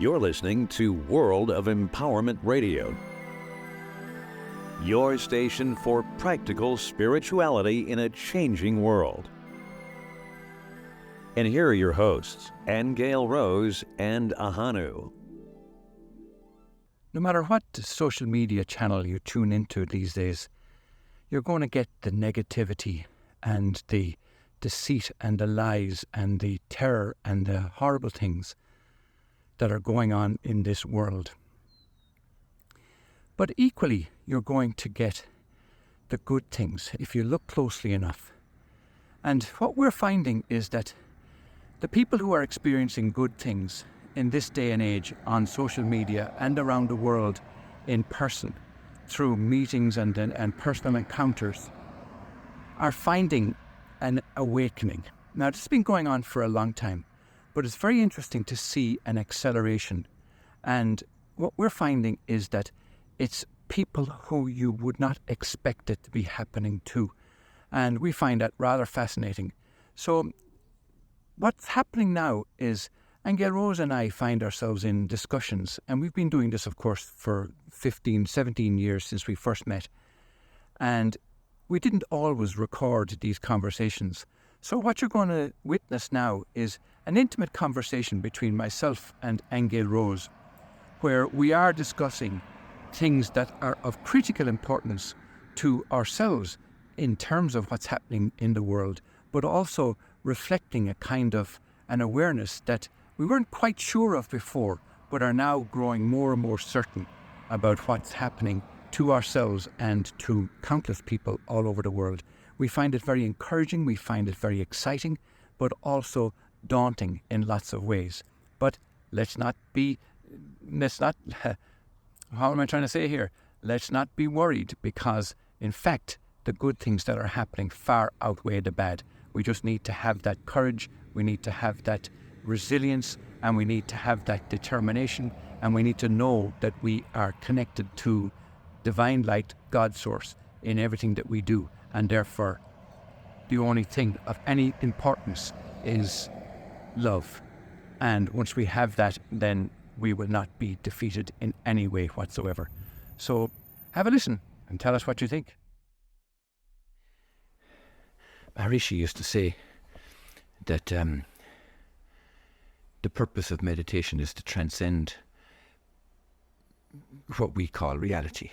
You're listening to World of Empowerment Radio, your station for practical spirituality in a changing world. And here are your hosts, Gail Rose and Ahonu. No matter what social media channel you tune into these days, you're going to get the negativity and the deceit and the lies and the terror and the horrible things that are going on in this world. But equally, you're going to get the good things if you look closely enough. And what we're finding is that the people who are experiencing good things in this day and age on social media and around the world in person, through meetings and personal encounters, are finding an awakening. Now, this has been going on for a long time, but it's very interesting to see an acceleration. And what we're finding is that it's people who you would not expect it to be happening to. And we find that rather fascinating. So what's happening now is Gail Rose and I find ourselves in discussions, and we've been doing this, of course, for 15, 17 years since we first met. And we didn't always record these conversations. So what you're going to witness now is an intimate conversation between myself and Gail Rose, where we are discussing things that are of critical importance to ourselves in terms of what's happening in the world, but also reflecting a kind of an awareness that we weren't quite sure of before, but are now growing more and more certain about what's happening to ourselves and to countless people all over the world. We find it very encouraging, we find it very exciting, but also daunting in lots of ways. But let's not, how am I trying to say here? Let's not be worried, because in fact, the good things that are happening far outweigh the bad. We just need to have that courage, we need to have that resilience, and we need to have that determination, and we need to know that we are connected to divine light, God source, in everything that we do. And therefore, the only thing of any importance is love. And once we have that, then we will not be defeated in any way whatsoever. So have a listen and tell us what you think. Maharishi used to say that the purpose of meditation is to transcend what we call reality.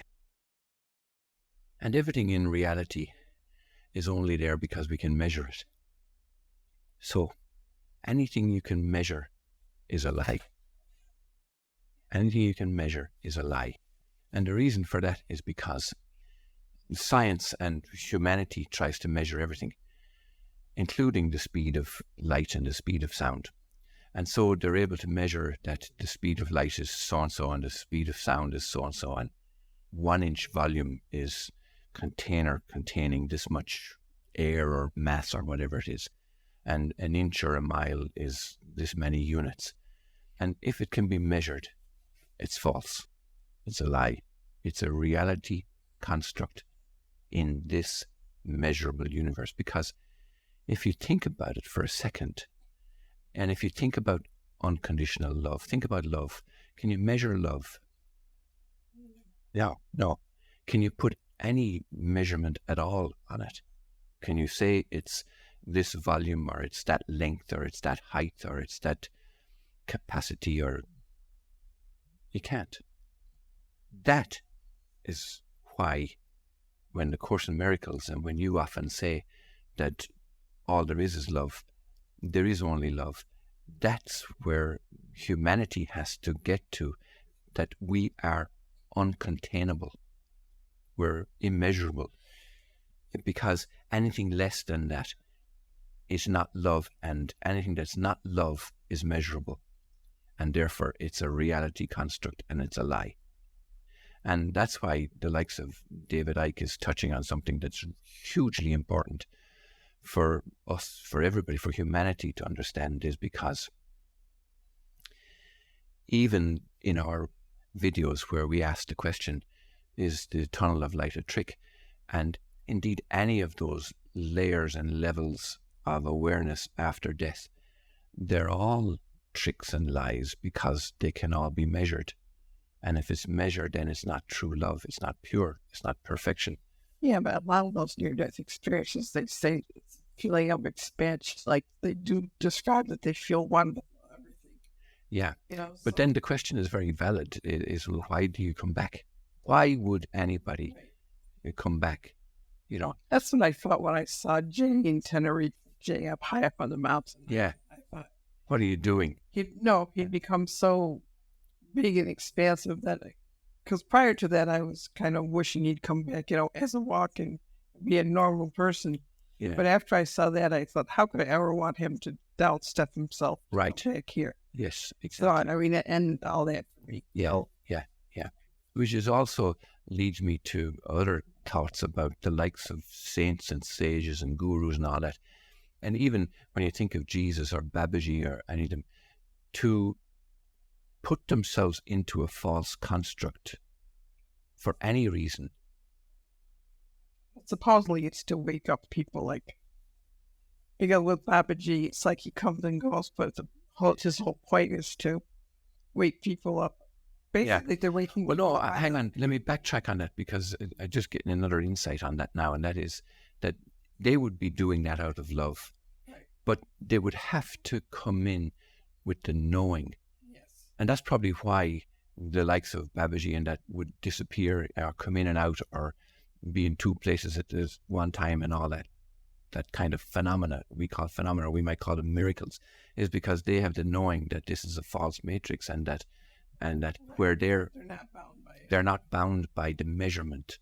And everything in reality is only there because we can measure it. So anything you can measure is a lie. Anything you can measure is a lie. And the reason for that is because science and humanity tries to measure everything, including the speed of light and the speed of sound. And so they're able to measure that the speed of light is so-and-so and the speed of sound is so-and-so, and 1 inch volume is container containing this much air or mass or whatever it is, and an inch or a mile is this many units. And if it can be measured, it's false. It's a lie. It's a reality construct in this measurable universe. Because if you think about it for a second, and if you think about unconditional love, think about love. Can you measure love? No. Can you put any measurement at all on it? Can you say it's this volume, or it's that length, or it's that height, or it's that capacity, or you can't. That is why when the Course in Miracles, and when you often say that all there is love, there is only love, that's where humanity has to get to, that we are uncontainable. We're immeasurable, because anything less than that is not love, and anything that's not love is measurable, and therefore it's a reality construct and it's a lie. And that's why the likes of David Icke is touching on something that's hugely important for us, for everybody, for humanity to understand, is because even in our videos where we ask the question, is the tunnel of light a trick? And indeed, any of those layers and levels of awareness after death, they're all tricks and lies because they can all be measured. And if it's measured, then it's not true love. It's not pure. It's not perfection. Yeah, but a lot of those near-death experiences, they say it's a feeling of expansion. Like they do describe that they feel one with everything. Yeah. But so, then the question is very valid, is well, why do you come back? Why would anybody come back? That's what I thought when I saw Jay in Tenerife, Jay up high up on the mountain. Yeah. I thought, What are you doing? he'd become so big and expansive that, because prior to that, I was kind of wishing he'd come back, as a walk and be a normal person. Yeah. But after I saw that, I thought, how could I ever want him to downstep himself Right. back here? Yes, So, exactly. it ended all that for me. Yeah. Which is also leads me to other thoughts about the likes of saints and sages and gurus and all that. And even when you think of Jesus or Babaji or any of them, to put themselves into a false construct for any reason. Supposedly it's to wake up people, because with Babaji, it's like he comes and goes, but his whole point is to wake people up. Basically, they're waking Well, no, people up. hang on. Let me backtrack on that because I'm just getting another insight on that now, and that is that they would be doing that out of love, but they would have to come in with the knowing. Yes. And that's probably why the likes of Babaji and that would disappear or come in and out or be in two places at this one time and all that kind of phenomena, we might call them miracles, is because they have the knowing that this is a false matrix and that where they're not bound by it. They're not bound by the measurement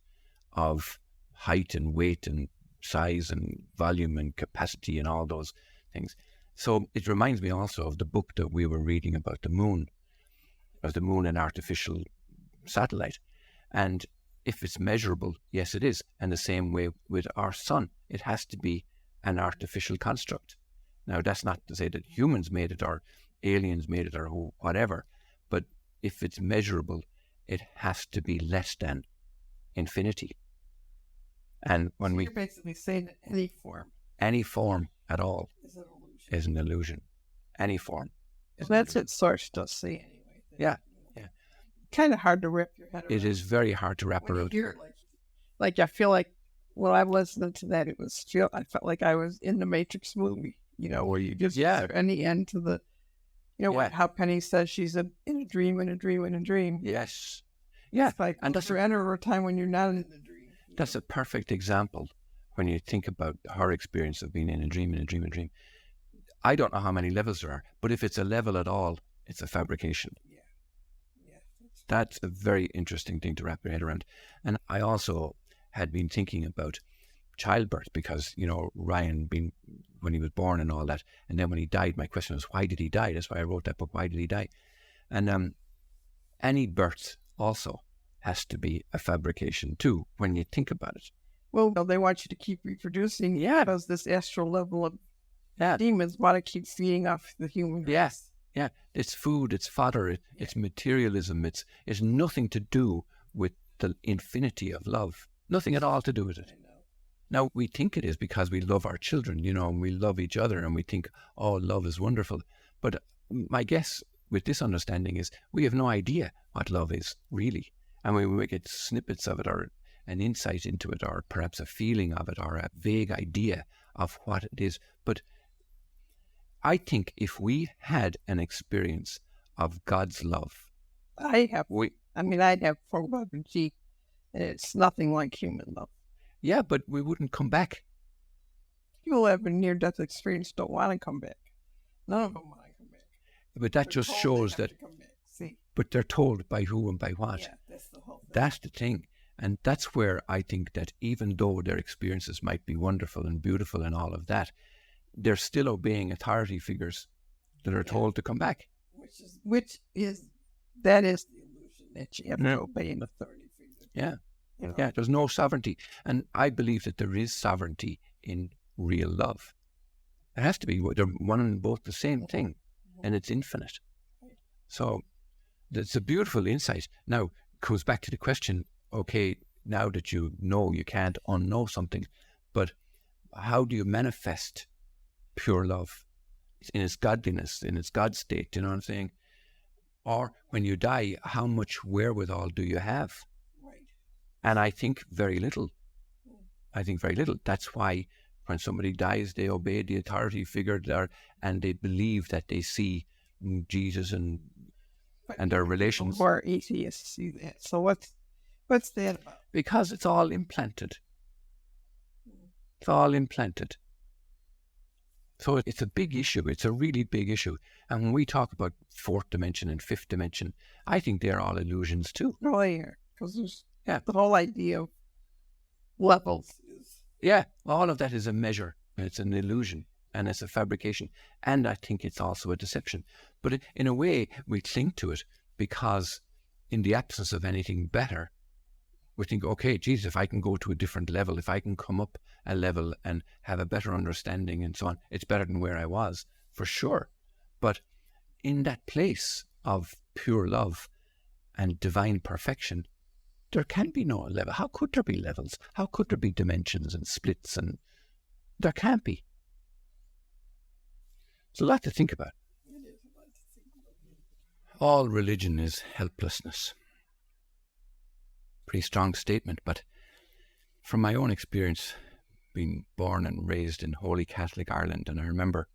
of height and weight and size and volume and capacity and all those things. So it reminds me also of the book that we were reading about the moon, an artificial satellite. And if it's measurable, yes, it is. And the same way with our sun, it has to be an artificial construct. Now, that's not to say that humans made it or aliens made it or whatever, but if it's measurable, it has to be less than infinity. And when You're basically saying that any form at all is an illusion. is an illusion. Any form. So that's what Source does say anyway. Yeah. Kind of hard to wrap your head around. It is very hard to wrap When you around. hear it, like I feel like when I'm listening to that, I felt like I was in the Matrix movie, where you just and the end to the, how Penny says she's in a dream, in a dream, in a dream. Yes. Yeah. It's like, and that's you're entering a time when you're not in the dream. That's a perfect example when you think about her experience of being in a dream, in a dream, in a dream. I don't know how many levels there are, but if it's a level at all, it's a fabrication. Yeah. That's a very interesting thing to wrap your head around. And I also had been thinking about childbirth because, Ryan when he was born and all that. And then when he died, my question was, why did he die? That's why I wrote that book, Why Did He Die? And any birth also has to be a fabrication too, when you think about it. Well, they want you to keep reproducing. Yeah. Because this astral level of demons want to keep feeding off the human race. Yes. Yeah. It's food, it's fodder, it's materialism. It's nothing to do with the infinity of love. Nothing at all to do with it. Now, we think it is because we love our children, and we love each other and we think, oh, love is wonderful. But my guess with this understanding is we have no idea what love is really. And we get snippets of it or an insight into it or perhaps a feeling of it or a vague idea of what it is. But I think if we had an experience of God's love, I'd have for Babaji, and it's nothing like human love. yeah, but we wouldn't come back. People who have a near-death experience don't want to come back. None of them want to come back. But that just shows that, but they're told by who and by what. Yeah, that's the whole thing. That's the thing. And that's where I think that even though their experiences might be wonderful and beautiful and all of that, they're still obeying authority figures that are told to come back. That is the illusion that you have to obey an authority figure. Yeah. Yeah, there's no sovereignty. And I believe that there is sovereignty in real love. It has to be. They're one and both the same thing, and it's infinite. So it's a beautiful insight. Now, it goes back to the question, okay, now that you know you can't unknow something, but how do you manifest pure love? in its godliness, in its God state, you know what I'm saying? Or when you die, how much wherewithal do you have? Right. And I think very little. I think very little. That's why when somebody dies, they obey the authority figure there, and they believe that they see Jesus and their relations. Who are atheists see that. So what's that about? Because it's all implanted. It's all implanted. So it's a big issue. It's a really big issue. And when we talk about fourth dimension and fifth dimension, I think they're all illusions too. No, because there's the whole idea of levels. Yeah, all of that is a measure. It's an illusion and it's a fabrication. And I think it's also a deception. But in a way, we cling to it because in the absence of anything better, we think, okay, geez, if I can go to a different level, if I can come up a level and have a better understanding and so on, it's better than where I was, for sure. But in that place of pure love and divine perfection, there can be no level. How could there be levels? How could there be dimensions and splits? And there can't be. It's a lot to think about. All religion is helplessness. Pretty strong statement, but from my own experience, being born and raised in Holy Catholic Ireland, and I remember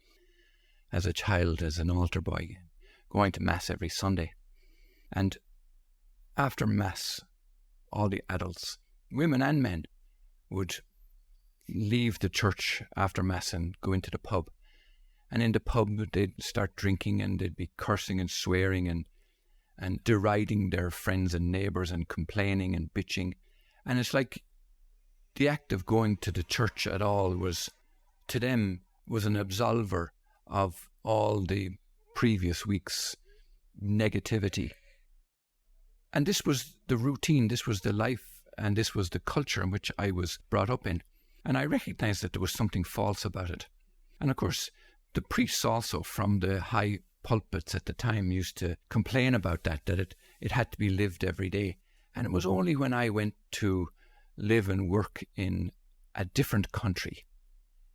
as a child, as an altar boy, going to Mass every Sunday. And after Mass, all the adults, women and men, would leave the church after Mass and go into the pub. And in the pub, they'd start drinking and they'd be cursing and swearing and deriding their friends and neighbours and complaining and bitching. And it's like the act of going to the church at all was, to them, was an absolver of all the previous week's negativity. And this was the routine, this was the life, and this was the culture in which I was brought up in. And I recognised that there was something false about it. And of course, the priests also from the high pulpits at the time used to complain about that it had to be lived every day. And it was only when I went to live and work in a different country,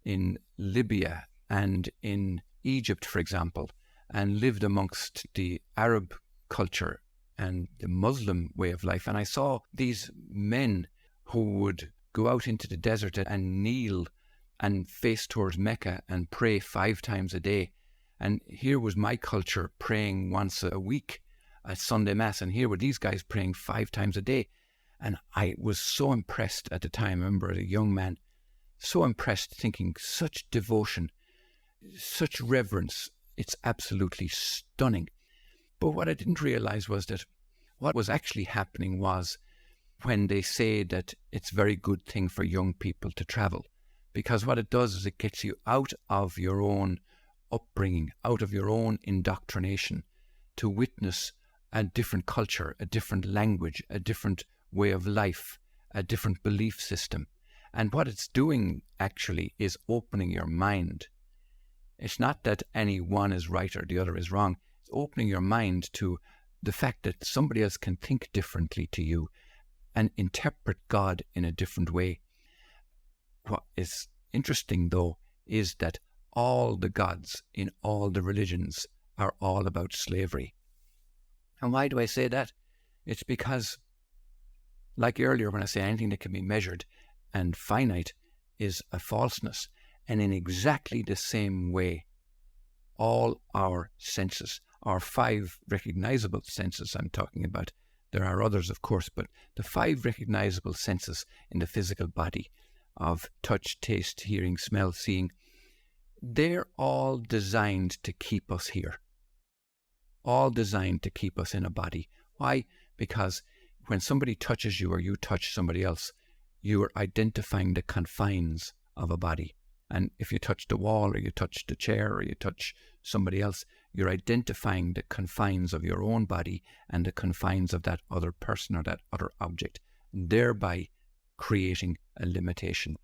in Libya and in Egypt, for example, and lived amongst the Arab culture and the Muslim way of life. And I saw these men who would go out into the desert and kneel and face towards Mecca and pray 5 times a day. And here was my culture praying once a week at Sunday Mass, and here were these guys praying 5 times a day. And I was so impressed at the time, I remember as a young man, so impressed, thinking such devotion, such reverence, it's absolutely stunning. But what I didn't realize was that what was actually happening was when they say that it's a very good thing for young people to travel, because what it does is it gets you out of your own upbringing, out of your own indoctrination, to witness a different culture, a different language, a different way of life, a different belief system. And what it's doing actually is opening your mind. It's not that any one is right or the other is wrong. It's opening your mind to the fact that somebody else can think differently to you and interpret God in a different way. What is interesting, though, is that all the gods in all the religions are all about slavery. And why do I say that? It's because, like earlier when I say anything that can be measured and finite is a falseness, and in exactly the same way, all our senses, our 5 recognizable senses I'm talking about, there are others of course, but the 5 recognizable senses in the physical body of touch, taste, hearing, smell, seeing, they're all designed to keep us here. All designed to keep us in a body. Why? Because when somebody touches you or you touch somebody else, you are identifying the confines of a body. And if you touch the wall or you touch the chair or you touch somebody else, you're identifying the confines of your own body and the confines of that other person or that other object, thereby creating a limitation.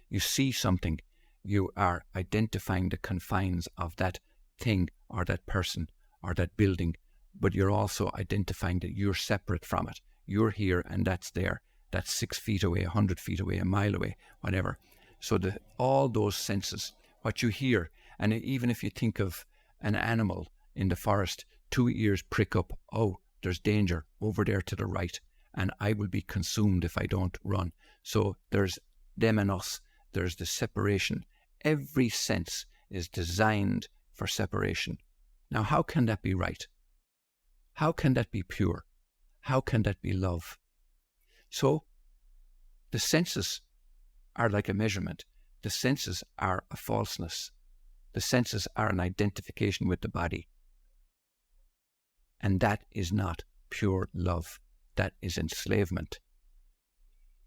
You see something, you are identifying the confines of that thing or that person or that building, but you're also identifying that you're separate from it. You're here and that's there. That's 6 feet away, 100 feet away, a mile away, whatever. So all those senses, what you hear, And even if you think of an animal in the forest, 2 ears prick up, oh, there's danger over there to the right, and I will be consumed if I don't run. So there's them and us. There's the separation. Every sense is designed for separation. Now, how can that be right? How can that be pure? How can that be love? So the senses are like a measurement. The senses are a falseness. The senses are an identification with the body. And that is not pure love. That is enslavement.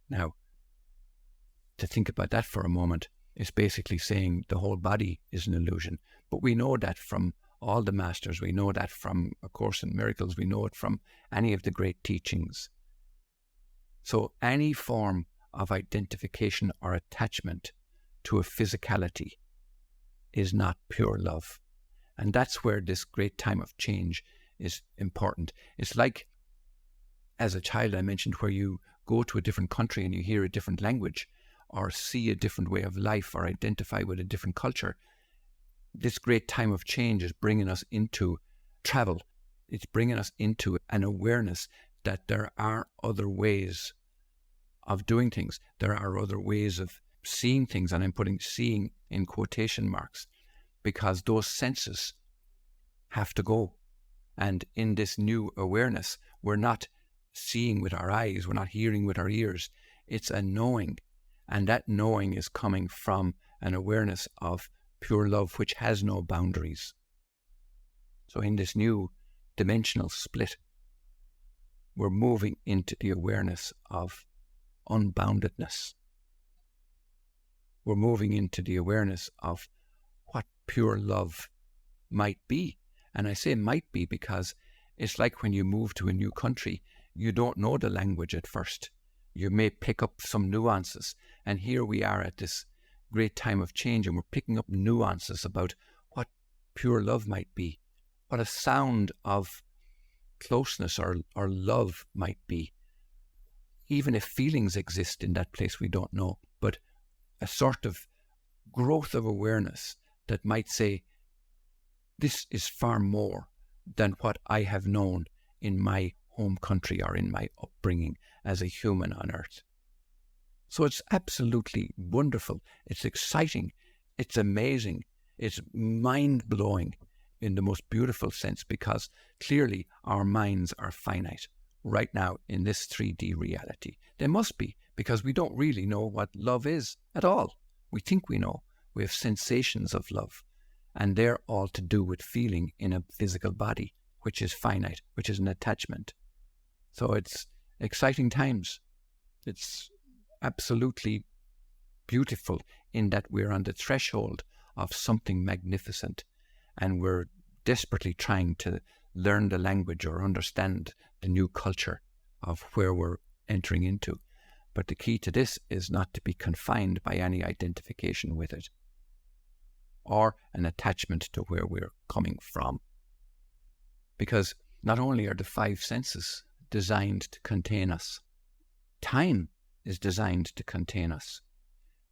Now, to think about that for a moment is basically saying the whole body is an illusion. But we know that from all the masters. We know that from A Course in Miracles. We know it from any of the great teachings. So any form of identification or attachment to a physicality is not pure love. And that's where this great time of change is important. It's like, as a child, I mentioned, where you go to a different country and you hear a different language or see a different way of life or identify with a different culture. This great time of change is bringing us into travel. It's bringing us into an awareness that there are other ways of doing things. There are other ways of seeing things, and I'm putting seeing in quotation marks, because those senses have to go. And in this new awareness, we're not seeing with our eyes, we're not hearing with our ears. It's a knowing, and that knowing is coming from an awareness of pure love, which has no boundaries. So in this new dimensional split, we're moving into the awareness of unboundedness. We're moving into the awareness of what pure love might be. And I say might be because it's like when you move to a new country, you don't know the language at first. You may pick up some nuances. And here we are at this great time of change, and we're picking up nuances about what pure love might be, what a sound of closeness or love might be. Even if feelings exist in that place, we don't know, but a sort of growth of awareness that might say, this is far more than what I have known in my home country or in my upbringing as a human on earth. So it's absolutely wonderful. It's exciting. It's amazing. It's mind-blowing in the most beautiful sense, because clearly our minds are finite right now in this 3D reality. They must be, because we don't really know what love is at all. We think we know. We have sensations of love, and they're all to do with feeling in a physical body, which is finite, which is an attachment. So it's exciting times. It's absolutely beautiful in that we're on the threshold of something magnificent, and we're desperately trying to learn the language or understand the new culture of where we're entering into. But the key to this is not to be confined by any identification with it or an attachment to where we're coming from. Because not only are the five senses designed to contain us, time is designed to contain us.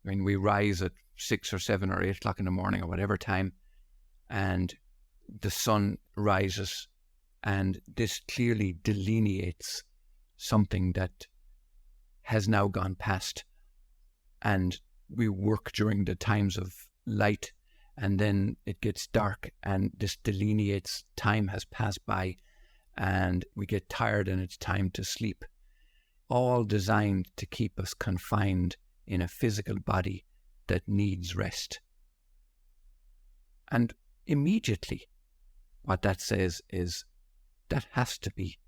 I mean, we rise at 6 or 7 or 8 o'clock in the morning or whatever time, and the sun rises, and this clearly delineates something that has now gone past. And we work during the times of light, and then it gets dark, and this delineates time has passed by, and we get tired and it's time to sleep. All designed to keep us confined in a physical body that needs rest. And immediately what that says is that has to be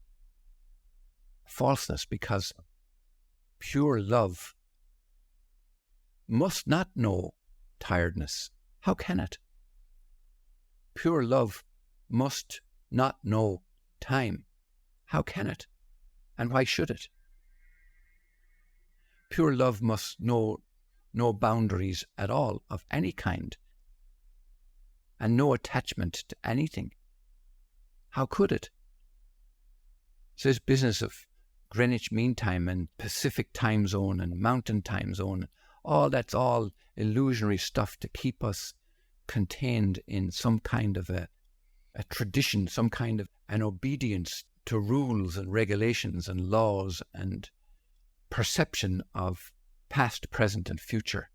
falseness, because pure love must not know tiredness. How can it? Pure love must not know time. How can it? And why should it? Pure love must know no boundaries at all of any kind, and no attachment to anything. How could it? So this business of Greenwich Mean Time and Pacific Time Zone and Mountain Time Zone, all that's all illusionary stuff to keep us contained in some kind of a tradition, some kind of an obedience to rules and regulations and laws and perception of past, present, and future.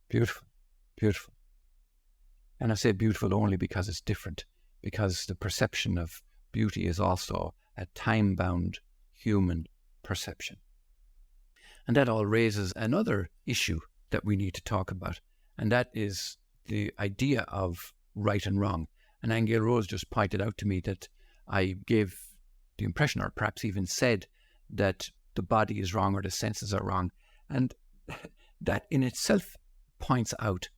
Beautiful, beautiful. And I say beautiful only because it's different, because the perception of beauty is also a time-bound human perception. And that all raises another issue that we need to talk about, and that is the idea of right and wrong. And Angel Rose just pointed out to me that I gave the impression, or perhaps even said, that the body is wrong or the senses are wrong. And that in itself points out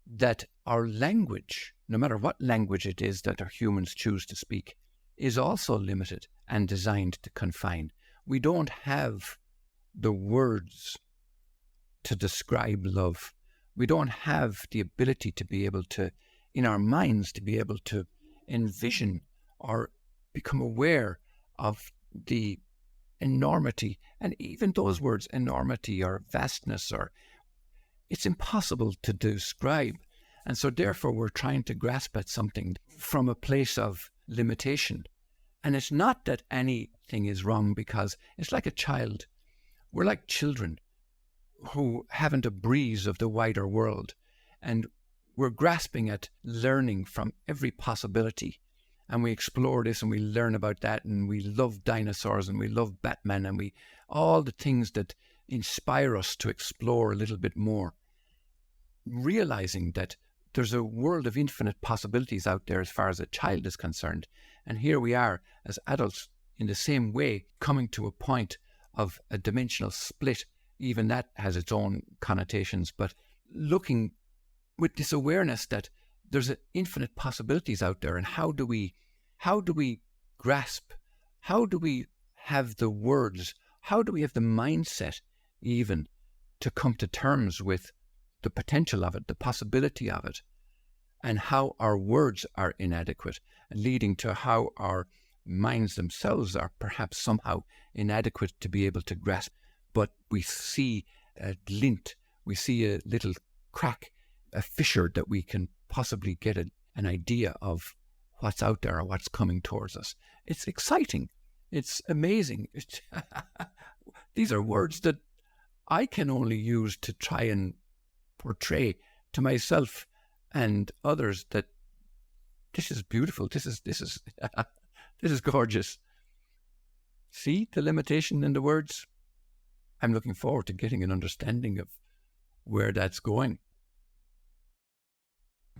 that our language, no matter what language it is that our humans choose to speak, is also limited and designed to confine. We don't have the words to describe love. We don't have the ability to be able to, in our minds, to be able to envision or become aware of the enormity, and even those words, enormity or vastness, or it's impossible to describe. And so therefore we're trying to grasp at something from a place of limitation. And it's not that anything is wrong, because it's like a child. We're like children who haven't a breeze of the wider world, and we're grasping at learning from every possibility. And we explore this and we learn about that, and we love dinosaurs and we love Batman, and all the things that inspire us to explore a little bit more, realizing that there's a world of infinite possibilities out there as far as a child is concerned. And here we are as adults in the same way, coming to a point of a dimensional split. Even that has its own connotations, but looking with this awareness that there's infinite possibilities out there. And how do we grasp, how do we have the words, how do we have the mindset even to come to terms with the potential of it, the possibility of it, and how our words are inadequate, leading to how our minds themselves are perhaps somehow inadequate to be able to grasp. But we see a glint, we see a little crack, a fissure that we can possibly get an idea of what's out there or what's coming towards us. It's exciting. It's amazing. These are words that I can only use to try and portray to myself and others that this is beautiful. This is this is gorgeous. See the limitation in the words? I'm looking forward to getting an understanding of where that's going.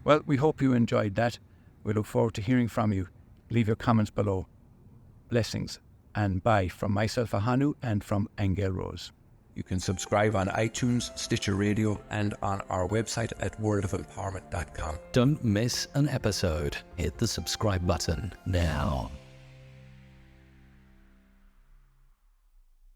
Well, we hope you enjoyed that. We look forward to hearing from you. Leave your comments below. Blessings and bye from myself, Ahonu, and from Angel Rose. You can subscribe on iTunes, Stitcher Radio, and on our website at worldofempowerment.com. Don't miss an episode. Hit the subscribe button now.